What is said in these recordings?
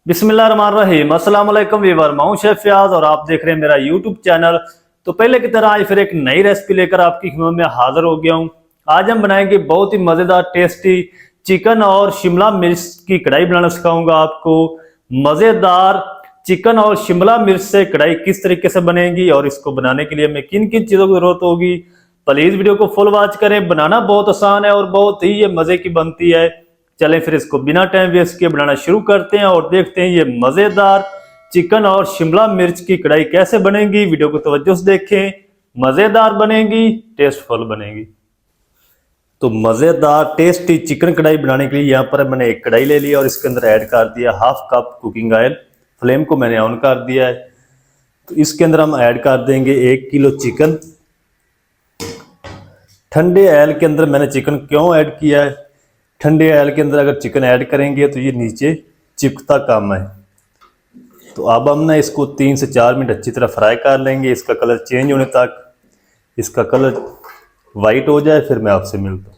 बिस्मिल्लाहिर्रहमानिर्रहीम। अस्सलाम वालेकुम वीवर, मैं हूं शेफ फयाज और आप देख रहे हैं मेरा यूट्यूब चैनल। तो पहले की तरह आज फिर एक नई रेसिपी लेकर आपकी खिदमत में हाजिर हो गया हूं। आज हम बनाएंगे बहुत ही मज़ेदार टेस्टी चिकन और शिमला मिर्च की कढ़ाई बनाना सिखाऊंगा आपको। मज़ेदार चिकन और शिमला मिर्च से कढ़ाई किस तरीके से बनेगी और इसको बनाने के लिए हमें किन किन चीज़ों की जरूरत होगी, प्लीज़ वीडियो को फुल वॉच करें। बनाना बहुत आसान है और बहुत ही ये मज़े की बनती है। चलें फिर इसको बिना टाइम वेस्ट किए बनाना शुरू करते हैं और देखते हैं ये मज़ेदार चिकन और शिमला मिर्च की कढ़ाई कैसे बनेगी। वीडियो को तवज्जो से देखें, मज़ेदार बनेगी, टेस्टफुल बनेगी। तो मज़ेदार टेस्टी चिकन कढ़ाई बनाने के लिए यहाँ पर मैंने एक कढ़ाई ले लिया और इसके अंदर ऐड कर दिया 1/2 कप कुकिंग ऑयल। फ्लेम को मैंने ऑन कर दिया है। तो इसके अंदर हम ऐड कर देंगे 1 किलो चिकन। ठंडे ऑयल के अंदर मैंने चिकन क्यों ऐड किया है, ठंडे ऑयल के अंदर अगर चिकन ऐड करेंगे तो ये नीचे चिपकता कम है। तो अब हम ना इसको 3 से 4 मिनट अच्छी तरह फ्राई कर लेंगे, इसका कलर चेंज होने तक। इसका कलर वाइट हो जाए फिर मैं आपसे मिलता हूँ।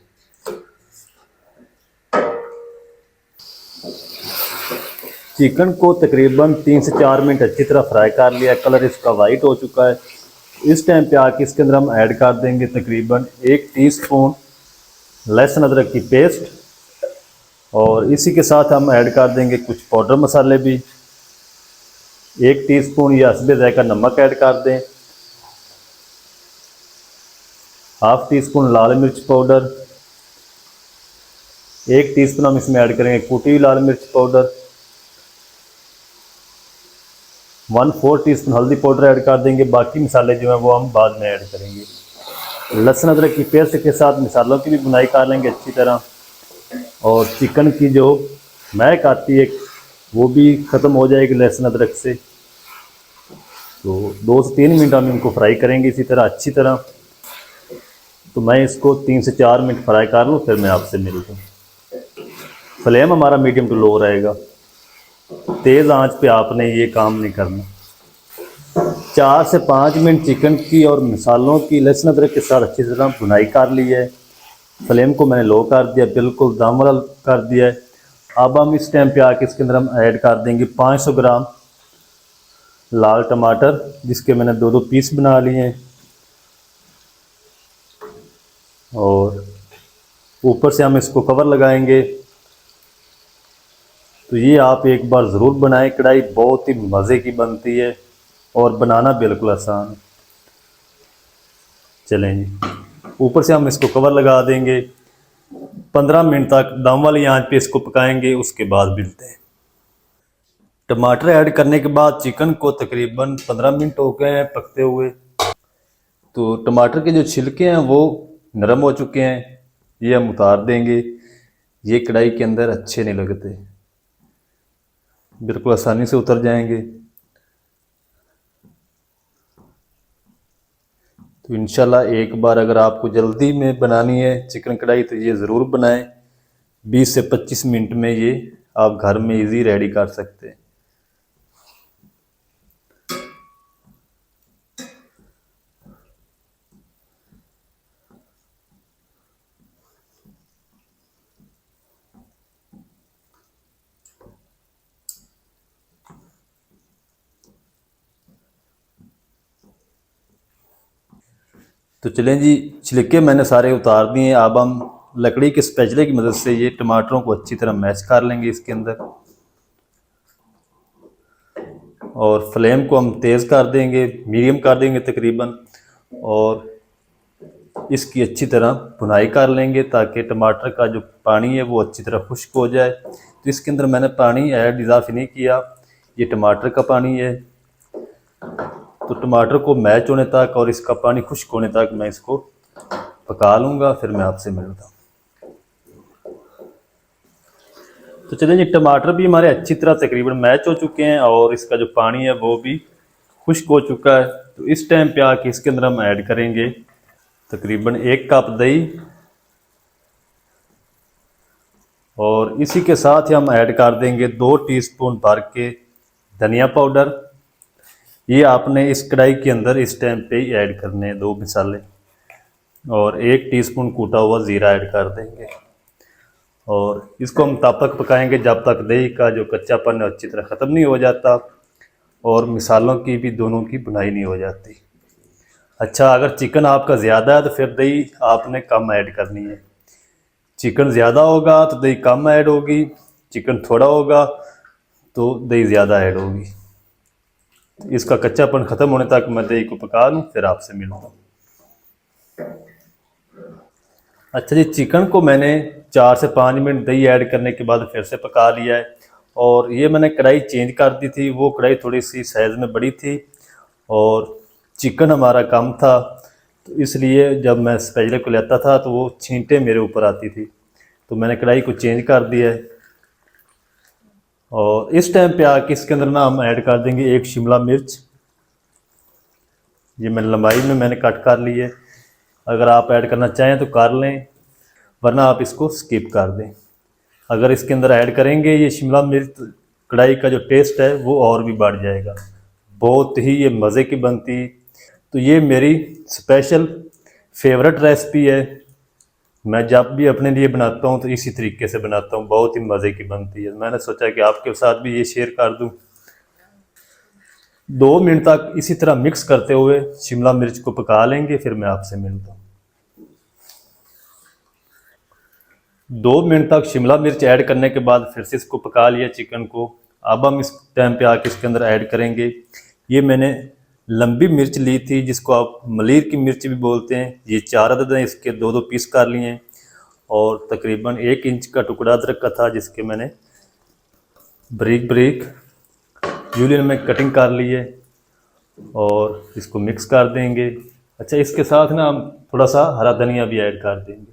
चिकन को तकरीबन 3 से 4 मिनट अच्छी तरह फ्राई कर लिया, कलर इसका वाइट हो चुका है। इस टाइम पे आके इसके अंदर हम ऐड कर देंगे तकरीबन 1 टीस्पून लहसुन अदरक की पेस्ट और इसी के साथ हम ऐड कर देंगे कुछ पाउडर मसाले भी। 1 टीस्पून या हस्बे ज़ायका नमक ऐड कर दें, 1/2 टीस्पून लाल मिर्च पाउडर, 1 टीस्पून हम इसमें ऐड करेंगे कुटी हुई लाल मिर्च पाउडर, 1/4 टीस्पून हल्दी पाउडर ऐड कर देंगे। बाकी मसाले जो हैं वो हम बाद में ऐड करेंगे। लहसुन अदरक की पेस्ट के साथ मसालों की भी बुनाई कर लेंगे अच्छी तरह और चिकन की जो महक आती है वो भी ख़त्म हो जाएगी लहसुन अदरक से। तो 2 से 3 मिनट हम इनको फ्राई करेंगे इसी तरह अच्छी तरह। तो मैं इसको 3 से 4 मिनट फ्राई कर लूँ फिर मैं आपसे मिलता हूँ। फ्लेम हमारा मीडियम टू लो रहेगा, तेज़ आंच पे आपने ये काम नहीं करना। 4 से 5 मिनट चिकन की और मसालों की लहसुन अदरक के साथ अच्छी तरह भुनाई कर ली है। फ्लेम को मैंने लो कर दिया, बिल्कुल दम वाला कर दिया है। अब हम इस टाइम पे आके इसके अंदर हम ऐड कर देंगे 500 ग्राम लाल टमाटर, जिसके मैंने 2-2 पीस बना लिए हैं। और ऊपर से हम इसको कवर लगाएंगे। तो ये आप एक बार ज़रूर बनाएं, कढ़ाई बहुत ही मज़े की बनती है और बनाना बिल्कुल आसान है। चलें जी, ऊपर से हम इसको कवर लगा देंगे। 15 मिनट तक दम वाली आंच पे इसको पकाएंगे, उसके बाद मिलते हैं। टमाटर ऐड करने के बाद चिकन को तकरीबन 15 मिनट हो गए हैं पकते हुए। तो टमाटर के जो छिलके हैं वो नरम हो चुके हैं, ये हम उतार देंगे। ये कढ़ाई के अंदर अच्छे नहीं लगते, बिल्कुल आसानी से उतर जाएंगे। तो इंशाल्लाह एक बार अगर आपको जल्दी में बनानी है चिकन कढ़ाई तो ये ज़रूर बनाएं। 20 से 25 मिनट में ये आप घर में इजी रेडी कर सकते हैं। तो चलें जी, छिलके मैंने सारे उतार दिए हैं। अब हम लकड़ी के स्पैचुले की मदद से ये टमाटरों को अच्छी तरह मैश कर लेंगे इसके अंदर। और फ्लेम को हम तेज़ कर देंगे, मीडियम कर देंगे तकरीबन, और इसकी अच्छी तरह भुनाई कर लेंगे ताकि टमाटर का जो पानी है वो अच्छी तरह खुश्क हो जाए। तो इसके अंदर मैंने पानी ऐड इजाफी नहीं किया, ये टमाटर का पानी है। तो टमाटर को मैच होने तक और इसका पानी खुश्क होने तक मैं इसको पका लूँगा, फिर मैं आपसे मिलता हूँ। तो चलिए जी, टमाटर भी हमारे अच्छी तरह तकरीबन मैच हो चुके हैं और इसका जो पानी है वो भी खुश्क हो चुका है। तो इस टाइम पे आके इसके अंदर हम ऐड करेंगे तकरीबन 1 कप दही और इसी के साथ ही हम ऐड कर देंगे 2 टीस्पून भर के धनिया पाउडर। ये आपने इस कढ़ाई के अंदर इस टाइम पे ही ऐड करने हैं 2 मसाले, और 1 टीस्पून कूटा हुआ ज़ीरा ऐड कर देंगे। और इसको हम तब तक पकाएंगे जब तक दही का जो कच्चापन है अच्छी तरह ख़त्म नहीं हो जाता और मिसालों की भी दोनों की बुनाई नहीं हो जाती। अच्छा, अगर चिकन आपका ज़्यादा है तो फिर दही आपने कम ऐड करनी है। चिकन ज़्यादा होगा तो दही कम ऐड होगी, चिकन थोड़ा होगा तो दही ज़्यादा ऐड होगी। तो इसका कच्चापन ख़त्म होने तक मैं दही को पका लूँ, फिर आपसे मिलता हूँ। अच्छा जी, चिकन को मैंने 4 से 5 मिनट दही ऐड करने के बाद फिर से पका लिया है। और ये मैंने कढ़ाई चेंज कर दी थी, वो कढ़ाई थोड़ी सी साइज़ में बड़ी थी और चिकन हमारा कम था, तो इसलिए जब मैं स्पैचुला को लेता था तो वो छींटे मेरे ऊपर आती थी, तो मैंने कढ़ाई को चेंज कर दिया है। और इस टाइम पे आके इसके अंदर ना हम ऐड कर देंगे 1 शिमला मिर्च। ये मैंने लंबाई में मैंने कट कर ली है, अगर आप ऐड करना चाहें तो कर लें, वरना आप इसको स्किप कर दें। अगर इसके अंदर ऐड करेंगे ये शिमला मिर्च, कढ़ाई का जो टेस्ट है वो और भी बढ़ जाएगा, बहुत ही ये मज़े की बनती। तो ये मेरी स्पेशल फेवरेट रेसिपी है, मैं जब भी अपने लिए बनाता हूँ तो इसी तरीके से बनाता हूँ, बहुत ही मज़े की बनती है। मैंने सोचा कि आपके साथ भी ये शेयर कर दूँ। 2 मिनट तक इसी तरह मिक्स करते हुए शिमला मिर्च को पका लेंगे, फिर मैं आपसे मिलता हूँ। 2 मिनट तक शिमला मिर्च ऐड करने के बाद फिर से इसको पका लिया चिकन को। अब हम इस टाइम पे आके इसके अंदर ऐड करेंगे, ये मैंने लंबी मिर्च ली थी जिसको आप मलीर की मिर्च भी बोलते हैं, ये 4 अदद हैं, इसके 2-2 पीस कर लिए हैं। और तकरीबन 1 इंच का टुकड़ा अदरक का था जिसके मैंने बारीक बारीक जूलियन में कटिंग कर ली है और इसको मिक्स कर देंगे। अच्छा, इसके साथ ना हम थोड़ा सा हरा धनिया भी ऐड कर देंगे,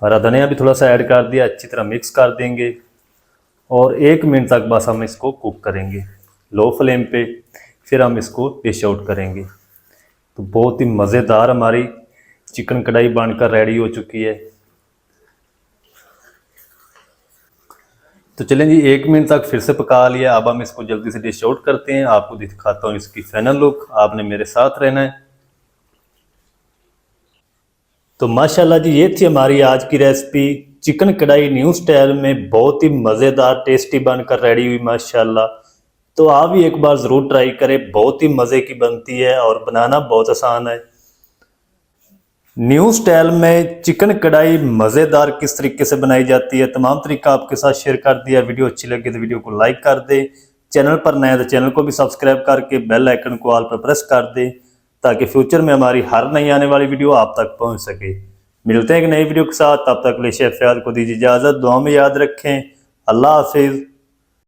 हरा धनिया भी थोड़ा सा ऐड कर दिया, अच्छी तरह मिक्स कर देंगे और 1 मिनट तक बस हम इसको कुक करेंगे लो फ्लेम पे, फिर हम इसको डिश आउट करेंगे। तो बहुत ही मज़ेदार हमारी चिकन कढ़ाई बनकर रेडी हो चुकी है। तो चलें जी, 1 मिनट तक फिर से पका लिया, अब हम इसको जल्दी से डिश आउट करते हैं, आपको दिखाता हूँ इसकी फाइनल लुक, आपने मेरे साथ रहना है। तो माशाल्लाह जी, ये थी हमारी आज की रेसिपी, चिकन कढ़ाई न्यू स्टाइल में, बहुत ही मज़ेदार टेस्टी बनकर रेडी हुई माशाल्लाह। तो आप भी एक बार ज़रूर ट्राई करें, बहुत ही मज़े की बनती है और बनाना बहुत आसान है। न्यू स्टाइल में चिकन कढ़ाई मज़ेदार किस तरीके से बनाई जाती है, तमाम तरीका आपके साथ शेयर कर दिया। वीडियो अच्छी लगी तो वीडियो को लाइक कर दे, चैनल पर नए तो चैनल को भी सब्सक्राइब करके बेल आइकन को ऑल पर प्रेस कर दे, ताकि फ्यूचर में हमारी हर नई आने वाली वीडियो आप तक पहुंच सके। मिलते हैं एक नई वीडियो के साथ, तब तक के लिए शेफ फयाद को दीजिए इजाज़त, दुआ में याद रखें। अल्लाह हाफिज़।